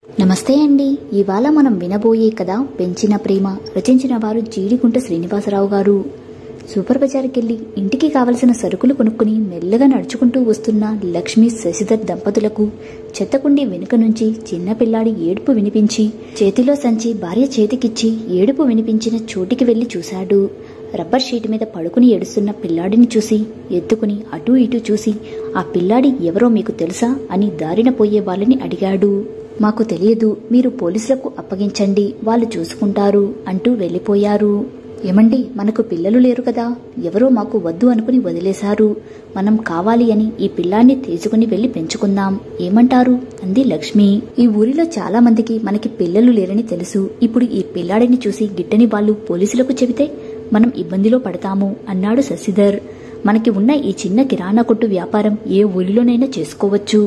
నమస్తే అండి. ఇవాళ మనం వినబోయే కథ పెంచిన ప్రేమ. రచించిన వారు జీడిగుంట శ్రీనివాసరావు గారు. సూపర్ బజార్కెళ్లి ఇంటికి కావలసిన సరుకులు కొనుక్కుని మెల్లగా నడుచుకుంటూ వస్తున్న లక్ష్మి శశిధర్ దంపతులకు చెత్తకుండి వెనుక నుంచి చిన్న పిల్లాడి ఏడుపు వినిపించి చేతిలో సంచి భార్య చేతికిచ్చి ఏడుపు వినిపించిన చోటికి వెళ్లి చూశాడు. రబ్బర్ షీట్ మీద పడుకుని ఏడుస్తున్న పిల్లాడిని చూసి ఎత్తుకుని అటూ ఇటూ చూసి ఆ పిల్లాడి ఎవరో మీకు తెలుసా అని దారిన పోయే వాళ్ళని అడిగాడు. మాకు తెలియదు, మీరు పోలీసులకు అప్పగించండి, వాళ్ళు చూసుకుంటారు అంటూ వెళ్లిపోయారు. ఏమండి, మనకు పిల్లలు లేరు కదా, ఎవరో మాకు వద్దు అనుకుని వదిలేశారు. మనం కావాలి అని ఈ పిల్లాన్ని తీసుకుని వెళ్లి పెంచుకుందాం, ఏమంటారు అంది లక్ష్మి. ఈ ఊరిలో చాలా మందికి మనకి పిల్లలు లేరని తెలుసు. ఇప్పుడు ఈ పిల్లాడిని చూసి గిట్టని వాళ్ళు పోలీసులకు చెబితే మనం ఇబ్బందిలో పడతాము అన్నాడు శశిధర్. మనకి ఉన్న ఈ చిన్న కిరాణా కొట్టు వ్యాపారం ఏ ఊరిలోనైనా చేసుకోవచ్చు.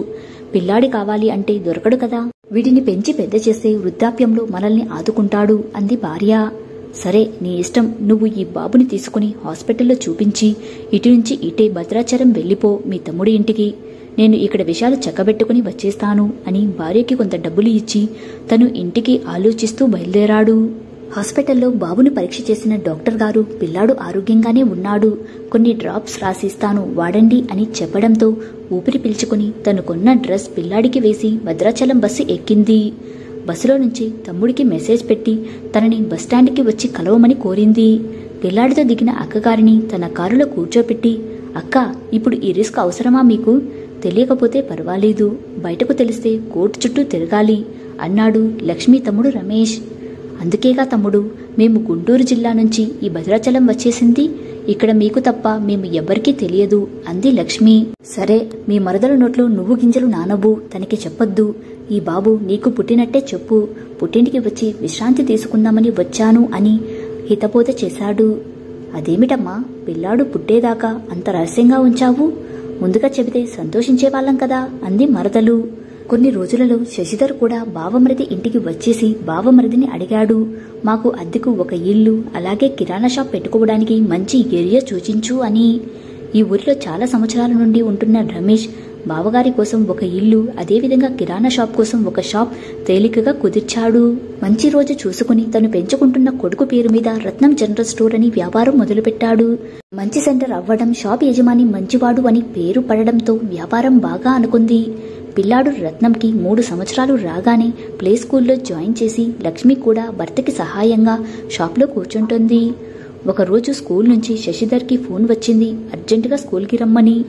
పిల్లాడి కావాలి అంటే దొరకడు కదా, వీటిని పెంచి పెద్ద చేస్తే వృద్ధాప్యంలో మనల్ని ఆదుకుంటాడు అంది భార్య. సరే, నీ ఇష్టం, నువ్వు ఈ బాబుని తీసుకుని హాస్పిటల్లో చూపించి ఇటు నుంచి ఇటే భద్రాచలం వెళ్లిపో మీ తమ్ముడి ఇంటికి. నేను ఇక్కడ విషయాలు చక్కబెట్టుకుని వచ్చేస్తాను అని భార్యకి కొంత డబ్బులు ఇచ్చి తను ఇంటికి ఆలోచిస్తూ బయలుదేరాడు. హాస్పిటల్లో బాబుని పరీక్ష చేసిన డాక్టర్ గారు పిల్లాడు ఆరోగ్యంగానే ఉన్నాడు, కొన్ని డ్రాప్స్ రాసిస్తాను వాడండి అని చెప్పడంతో ఊపిరి పీల్చుకుని తను కొన్న డ్రెస్ పిల్లాడికి వేసి భద్రాచలం బస్సు ఎక్కింది. బస్సులో నుంచి తమ్ముడికి మెసేజ్ పెట్టి తనని బస్టాండ్కి వచ్చి కలవమని కోరింది. పిల్లాడితో దిగిన అక్కగారిని తన కారులో కూర్చోపెట్టి, అక్క, ఇప్పుడు ఈ రిస్క్ అవసరమా మీకు? తెలియకపోతే పర్వాలేదు, బయటకు తెలిస్తే కోర్టు చుట్టూ తిరగాలి అన్నాడు లక్ష్మి తమ్ముడు రమేష్. అందుకేగా తమ్ముడు, మేము గుంటూరు జిల్లా నుంచి ఈ భద్రాచలం వచ్చేసింది. ఇక్కడ మీకు తప్ప మేము ఎవ్వరికీ తెలియదు అంది లక్ష్మి. సరే, మీ మరదల నోట్లో నువ్వు గింజలు నానబు, తనకి చెప్పొద్దు. ఈ బాబు నీకు పుట్టినట్టే చెప్పు. పుట్టింటికి వచ్చి విశ్రాంతి తీసుకుందామని వచ్చాను అని హితబోధ చేశాడు. అదేమిటమ్మా, పిల్లాడు పుట్టేదాకా అంత రహస్యంగా ఉంచావు? ముందుగా చెబితే సంతోషించేవాళ్ళం కదా అంది మరదలు. కొన్ని రోజులలో శశిధర్ కూడా బావమరిది ఇంటికి వచ్చేసి బావమరిదిని అడిగాడు. మాకు అద్దెకు ఒక ఇల్లు, అలాగే కిరాణా షాప్ పెట్టుకోవడానికి మంచి ఏరియా సూచించు అని. ఈ ఊరిలో చాలా సంవత్సరాల నుండి ఉంటున్న రమేష్ బావగారి కోసం ఒక ఇల్లు, అదేవిధంగా కిరాణా షాప్ కోసం ఒక షాప్ తేలికగా కుదిర్చాడు. మంచి రోజు చూసుకుని తను పెంచుకుంటున్న కొడుకు పేరు మీద రత్నం జనరల్ స్టోర్ అని వ్యాపారం మొదలుపెట్టాడు. మంచి సెంటర్ అవ్వడం, షాప్ యజమాని మంచివాడు అని పేరు పడడంతో వ్యాపారం బాగా అనుకుంది. పిల్లాడు రత్నంకి 3 సంవత్సరాలు రాగానే ప్లే స్కూల్లో జాయిన్ చేసి లక్ష్మి కూడా భర్తకి సహాయంగా షాప్లో కూర్చుంటుంది. ఒకరోజు స్కూల్ నుంచి శశిధర్కి ఫోన్ వచ్చింది, అర్జెంటుగా స్కూల్కి రమ్మని.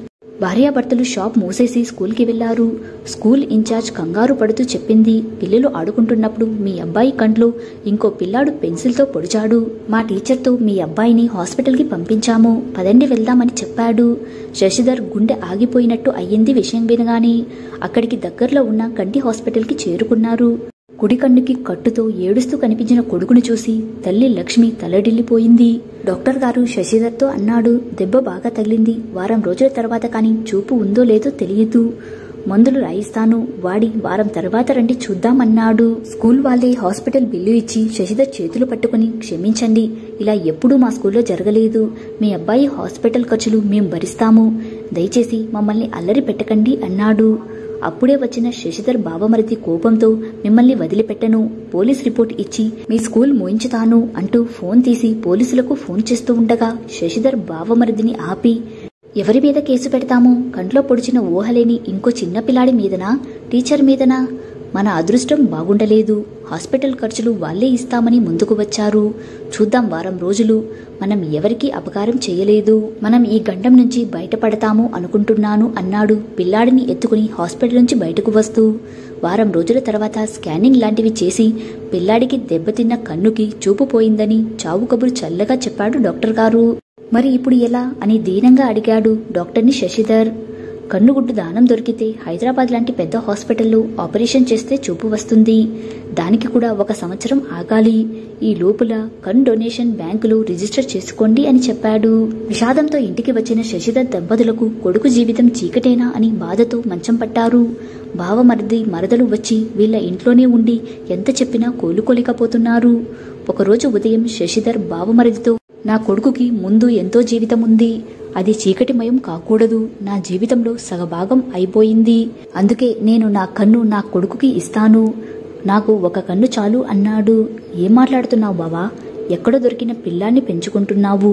భార్యాభర్తలు షాప్ మూసేసి స్కూల్కి వెళ్లారు. స్కూల్ ఇన్ఛార్జ్ కంగారు పడుతూ చెప్పింది, పిల్లలు ఆడుకుంటున్నప్పుడు మీ అబ్బాయి కంట్లో ఇంకో పిల్లాడు పెన్సిల్తో పొడిచాడు. మా టీచర్తో మీ అబ్బాయిని హాస్పిటల్కి పంపించాము, పదండి వెళ్దామని చెప్పాడు. శశిధర్ గుండె ఆగిపోయినట్టు అయ్యింది విషయం వినగానే. అక్కడికి దగ్గరలో ఉన్న కంటి హాస్పిటల్కి చేరుకున్నారు. కుడి కన్నుకి కట్టుతో ఏడుస్తూ కనిపించిన కొడుకును చూసి తల్లి లక్ష్మి తలడిల్లిపోయింది. డాక్టర్ గారు శశిధర్తో అన్నాడు, దెబ్బ బాగా తగిలింది, వారం రోజుల తర్వాత కానీ చూపు ఉందో లేదో తెలియదు. మందులు రాయిస్తాను, వాడి వారం తర్వాత రండి చూద్దామన్నాడు. స్కూల్ వాళ్ళే హాస్పిటల్ బిల్లు ఇచ్చి శశిధర్ చేతులు పట్టుకుని, క్షమించండి, ఇలా ఎప్పుడూ మా స్కూల్లో జరగలేదు. మీ అబ్బాయి హాస్పిటల్ ఖర్చులు మేం భరిస్తాము, దయచేసి మమ్మల్ని అల్లరి పెట్టకండి అన్నాడు. అప్పుడే వచ్చిన శశిధర్ బావమరిది కోపంతో, మిమ్మల్ని వదిలిపెట్టను, పోలీస్ రిపోర్ట్ ఇచ్చి మీ స్కూల్ మోయించుతాను అంటూ ఫోన్ తీసి పోలీసులకు ఫోన్ చేస్తూ ఉండగా శశిధర్ బావమరిదిని ఆపి, ఎవరి మీద కేసు పెడతాము? కంట్లో పొడిచిన ఊహలేని ఇంకో చిన్న పిల్లాడి మీదనా, టీచర్ మీదనా? మన అదృష్టం బాగుండలేదు, హాస్పిటల్ ఖర్చులు వాళ్లే ఇస్తామని ముందుకు వచ్చారు. చూద్దాం, వారం రోజులు మనం ఎవరికీ అపకారం చేయలేదు, మనం ఈ గండం నుంచి బయటపడతాము అనుకుంటున్నాను అన్నాడు పిల్లాడిని ఎత్తుకుని హాస్పిటల్ నుంచి బయటకు వస్తూ. వారం రోజుల తర్వాత స్కానింగ్ లాంటివి చేసి పిల్లాడికి దెబ్బతిన్న కన్నుకి చూపు పోయిందని చావు కబురు చల్లగా చెప్పాడు డాక్టర్ గారు. మరి ఇప్పుడు ఎలా అని దీనంగా అడిగాడు డాక్టర్ని శశిధర్. కన్నుగుడ్డు దానం దొరికితే హైదరాబాద్ లాంటి పెద్ద హాస్పిటల్లో ఆపరేషన్ చేస్తే చూపు వస్తుంది, దానికి కూడా 1 సంవత్సరం ఆగాలి. ఈ లోపల కన్ను డొనేషన్ బ్యాంకులో రిజిస్టర్ చేసుకోండి అని చెప్పాడు. విషాదంతో ఇంటికి వచ్చిన శశిధర్ దంపతులకు కొడుకు జీవితం చీకటేనా అని బాధతో మంచం పట్టారు. బావమరిది మరదలు వచ్చి వీళ్ల ఇంట్లోనే ఉండి ఎంత చెప్పినా కోలుకోలేకపోతున్నారు. ఒకరోజు ఉదయం శశిధర్ బావమరిదితో, నా కొడుకుకి ముందు ఎంతో జీవితం ఉంది, అది చీకటిమయం కాకూడదు, నా జీవితంలో సగభాగం అయిపోయింది, అందుకే నేను నా కన్ను నా కొడుకుకి ఇస్తాను, నాకు ఒక కన్ను చాలు అన్నాడు. ఏం మాట్లాడుతున్నావు బావా? ఎక్కడో దొరికిన పిల్లాన్ని పెంచుకుంటున్నావు.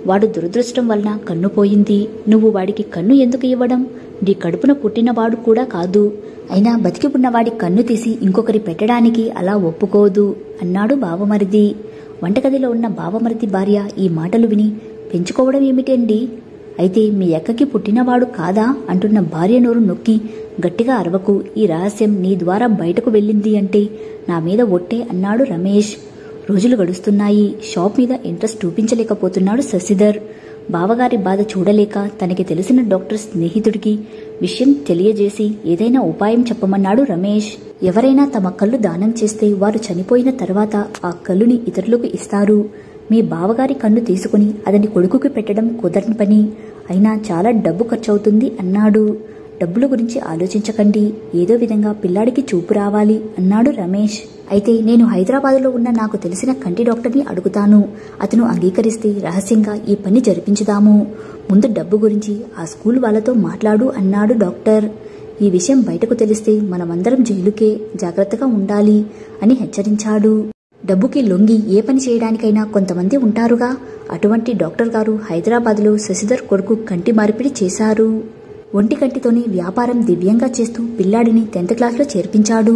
వాడు దురదృష్టం వలన కన్ను పోయింది. నువ్వు వాడికి కన్ను ఎందుకు ఇవ్వడం? నీ కడుపున పుట్టినవాడు కూడా కాదు. అయినా బతికి ఉన్నవాడి కన్ను తీసి ఇంకొకరి పెట్టడానికి అలా ఒప్పుకోదు అన్నాడు బావమరిది. వంటగదిలో ఉన్న బావమరిది భార్య ఈ మాటలు విని, పెంచుకోవడం ఏమిటండి? అయితే మీ అక్కకి పుట్టినవాడు కాదా అంటున్న భార్య నోరు నొక్కి, గట్టిగా అరవకు. ఈ రహస్యం నీ ద్వారా బయటకు వెళ్ళింది అంటే నా మీద ఒట్టే అన్నాడు రమేష్. రోజులు గడుస్తున్నాయి. షాప్ మీద ఇంట్రెస్ట్ చూపించలేకపోతున్నాడు శశిధర్. బావగారి బాధ చూడలేక తనకి తెలిసిన డాక్టర్ స్నేహితుడికి విషయం తెలియజేసి ఏదైనా ఉపాయం చెప్పమన్నాడు రమేష్. ఎవరైనా తమ కళ్ళు దానం చేస్తే వారు చనిపోయిన తర్వాత ఆ కళ్ళుని ఇతరులకు ఇస్తారు. మీ బావగారి కన్ను తీసుకుని అతని కొడుకుకి పెట్టడం కుదరని పని. అయినా చాలా డబ్బు ఖర్చవుతుంది అన్నాడు. డబ్బుల గురించి ఆలోచించకండి, ఏదో విధంగా పిల్లాడికి చూపు రావాలి అన్నాడు రమేష్. అయితే నేను హైదరాబాదులో ఉన్న నాకు తెలిసిన కంటి డాక్టర్ని అడుగుతాను. అతను అంగీకరిస్తే రహస్యంగా ఈ పని జరిపించుదాము. ముందు డబ్బు గురించి ఆ స్కూల్ వాళ్ళతో మాట్లాడు అన్నాడు డాక్టర్. ఈ విషయం బయటకు తెలిస్తే మనమందరం జైలుకే, జాగ్రత్తగా ఉండాలి అని హెచ్చరించాడు. డబ్బుకి లొంగి ఏ పని చేయడానికైనా కొంతమంది ఉంటారుగా. అటువంటి డాక్టర్ గారు హైదరాబాద్లో శశిధర్ కొడుకు కంటి మార్పిడి చేశారు. ఒంటి కంటితోనే వ్యాపారం దివ్యంగా చేస్తూ పిల్లాడిని 10th క్లాస్లో చేర్పించాడు.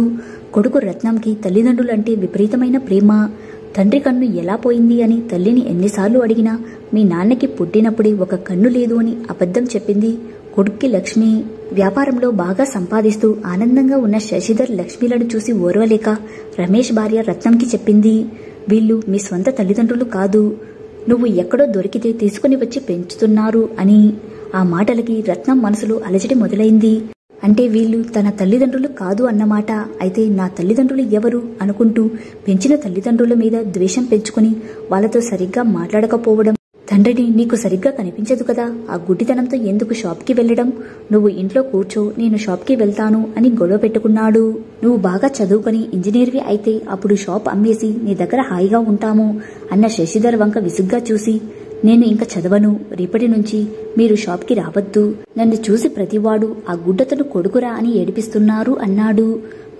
కొడుకు రత్నంకి తల్లిదండ్రులంటే విపరీతమైన ప్రేమ. తండ్రి కన్ను ఎలా పోయింది అని తల్లిని ఎన్నిసార్లు అడిగినా మీ నాన్నకి పుట్టినప్పుడే ఒక కన్ను లేదు అని అబద్ధం చెప్పింది కొడుక్కి లక్ష్మి. వ్యాపారంలో బాగా సంపాదిస్తూ ఆనందంగా ఉన్న శశిధర్ లక్ష్మిలను చూసి ఓర్వలేక రమేష్ భార్య రత్నంకి చెప్పింది, వీళ్ళు మీ స్వంత తల్లిదండ్రులు కాదు, నువ్వు ఎక్కడో దొరికితే తీసుకుని వచ్చి పెంచుతున్నారు అని. ఆ మాటలకి రత్నం మనసులో అలజడి మొదలైంది. అంటే వీళ్ళు తన తల్లిదండ్రులు కాదు అన్నమాట. అయితే నా తల్లిదండ్రులు ఎవరు అనుకుంటూ పెంచిన తల్లిదండ్రుల మీద ద్వేషం పెంచుకుని వాళ్ళతో సరిగ్గా మాట్లాడకపోవడం. తండ్రిని నీకు సరిగ్గా కనిపించదు కదా, ఆ గుడ్డితనంతో ఎందుకు షాప్కి వెళ్లడం? నువ్వు ఇంట్లో కూర్చో, నేను షాప్కి వెళ్తాను అని గొడవ పెట్టుకున్నాడు. నువ్వు బాగా చదువుకొని ఇంజనీర్వి అయితే అప్పుడు షాప్ అమ్మేసి నీ దగ్గర హాయిగా ఉంటాము అన్న శశిధర్ వంక విసుగ్గా చూసి, నేను ఇంకా చదవను, రేపటి నుంచి మీరు షాప్కి రావద్దు, నన్ను చూసి ప్రతివాడు ఆ గుడ్డతను కొడుకురా అని ఏడిపిస్తున్నారు అన్నాడు.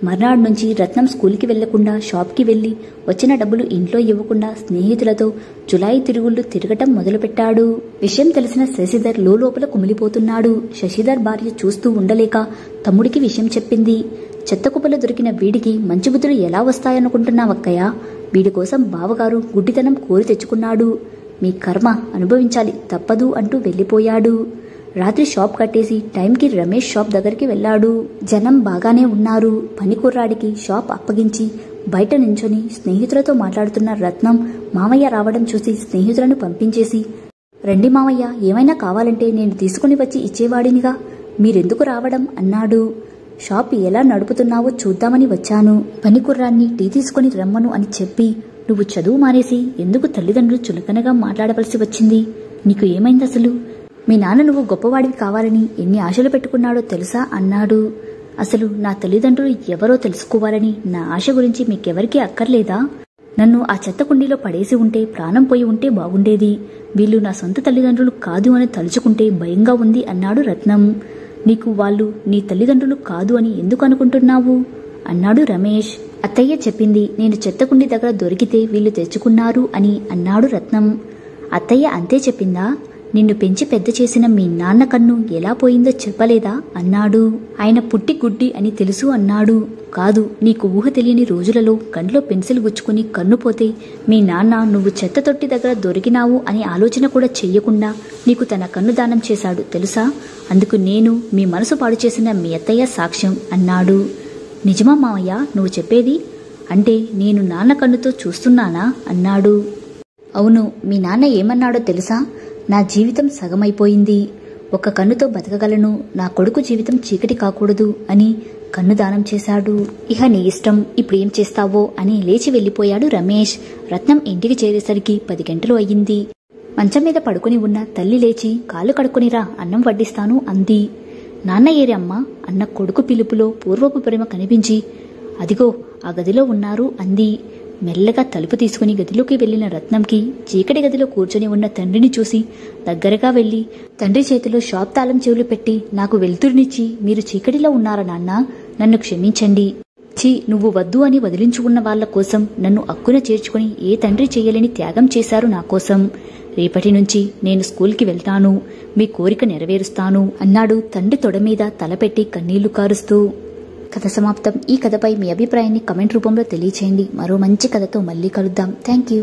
మర్నాడు నుంచి రత్నం స్కూల్కి వెళ్లకుండా షాప్కి వెళ్లి వచ్చిన డబ్బులు ఇంట్లో ఇవ్వకుండా స్నేహితులతో జులాయి తిరుగుళ్లు తిరగటం మొదలుపెట్టాడు. విషయం తెలిసిన శశిధర్ లోపల కుమిలిపోతున్నాడు. శశిధర్ భార్య చూస్తూ ఉండలేక తమ్ముడికి విషయం చెప్పింది. చెత్తకుప్పలో దొరికిన వీడికి మంచి బుద్ధులు ఎలా వస్తాయనుకుంటున్నావక్కయ్య? వీడి కోసం బావగారు గుడ్డితనం కోరి తెచ్చుకున్నాడు. మీ కర్మ అనుభవించాలి, తప్పదు అంటూ వెళ్లిపోయాడు. రాత్రి షాప్ కట్టేసి టైంకి రమేష్ షాప్ దగ్గరికి వెళ్లాడు. జనం బాగానే ఉన్నారు. పని కుర్రాడికి షాప్ అప్పగించి బయట నించొని స్నేహితులతో మాట్లాడుతున్న రత్నం మామయ్య రావడం చూసి స్నేహితులను పంపించేసి, రండి మామయ్య, ఏమైనా కావాలంటే నేను తీసుకుని వచ్చి ఇచ్చేవాడినిగా, మీరెందుకు రావడం అన్నాడు. షాప్ ఎలా నడుపుతున్నావో చూద్దామని వచ్చాను. పని కుర్రాన్ని టీ తీసుకుని రమ్మను అని చెప్పి, నువ్వు చదువు మానేసి ఎందుకు తల్లిదండ్రులు చులకనగా మాట్లాడవలసి వచ్చింది? నీకు ఏమైంది అసలు? మీ నాన్న నువ్వు గొప్పవాడివి కావాలని ఎన్ని ఆశలు పెట్టుకున్నాడో తెలుసా అన్నాడు. అసలు నా తల్లిదండ్రులు ఎవరో తెలుసుకోవాలని నా ఆశ గురించి మీకెవరికీ అక్కర్లేదా? నన్ను ఆ చెత్త కుండీలో పడేసి ఉంటే ప్రాణం పోయి ఉంటే బాగుండేది. వీళ్ళు నా సొంత తల్లిదండ్రులు కాదు అని తలుచుకుంటే భయంగా ఉంది అన్నాడు రత్నం. నీకు వాళ్ళు నీ తల్లిదండ్రులు కాదు అని ఎందుకు అనుకుంటున్నావు అన్నాడు రమేష్. అత్తయ్య చెప్పింది, నేను చెత్తకుండి దగ్గర దొరికితే వీళ్ళు తెచ్చుకున్నారు అని అన్నాడు రత్నం. అత్తయ్య అంతే చెప్పిందా? నిన్ను పెంచి పెద్ద చేసిన మీ నాన్న కన్ను ఎలా పోయిందో చెప్పలేదా అన్నాడు. ఆయన పుట్టి గుడ్డి అని తెలుసు అన్నాడు. కాదు, నీకు ఊహ తెలియని రోజులలో కంట్లో పెన్సిల్ గుచ్చుకుని కన్ను పోతే మీ నాన్న నువ్వు చెత్త తొట్టి దగ్గర దొరికినావు అని ఆలోచన కూడా చెయ్యకుండా నీకు తన కన్ను దానం చేశాడు తెలుసా? అందుకు నేను మీ మనసు పాడు చేసిన మీ అత్తయ్య సాక్ష్యం అన్నాడు. నిజమా మావయ్య నువ్వు చెప్పేది? అంటే నేను నాన్న కన్నుతో చూస్తున్నానా అన్నాడు. అవును, మీ నాన్న ఏమన్నాడో తెలుసా? నా జీవితం సగమైపోయింది, ఒక కన్నుతో బతకగలను, నా కొడుకు జీవితం చీకటి కాకూడదు అని కన్ను దానం చేశాడు. ఇహ నీ ఇష్టం, ఇప్పుడేం చేస్తావో అని లేచి వెళ్లిపోయాడు రమేష్. రత్నం ఇంటికి చేరేసరికి 10 గంటలు అయ్యింది. మంచం మీద పడుకుని ఉన్న తల్లి లేచి, కాళ్ళు కడుక్కునిరా, అన్నం వడ్డిస్తాను అంది. నాన్న ఏరి అమ్మా అన్న కొడుకు పిలుపులో పూర్వపు ప్రేమ కనిపించి, అదిగో ఆ గదిలో ఉన్నారు అంది. మెల్లగా తలుపు తీసుకుని గదిలోకి వెళ్లిన రత్నంకి చీకటి గదిలో కూర్చొని ఉన్న తండ్రిని చూసి దగ్గరగా వెళ్లి తండ్రి చేతిలో షాప్ తాళం చెవులు పెట్టి, నాకు వెలుతురునిచ్చి మీరు చీకటిలో ఉన్నారా నాన్న, నన్ను క్షమించండి, ఛీ, నువ్వు వద్దు అని వదిలించుకున్న వాళ్ల కోసం నన్ను అక్కున చేర్చుకుని ఏ తండ్రి చెయ్యలేని త్యాగం చేశారు నా కోసం. రేపటి నుంచి నేను స్కూల్కి వెళ్తాను, మీ కోరిక నెరవేరుస్తాను అన్నాడు తండ్రి తొడమీద తలపెట్టి కన్నీళ్లు కారుస్తూ. కథ సమాప్తం. ఈ కథపై మీ అభిప్రాయాన్ని కమెంట్ రూపంలో తెలియచేయండి. మరో మంచి కథతో మళ్ళీ కలుద్దాం. Thank you.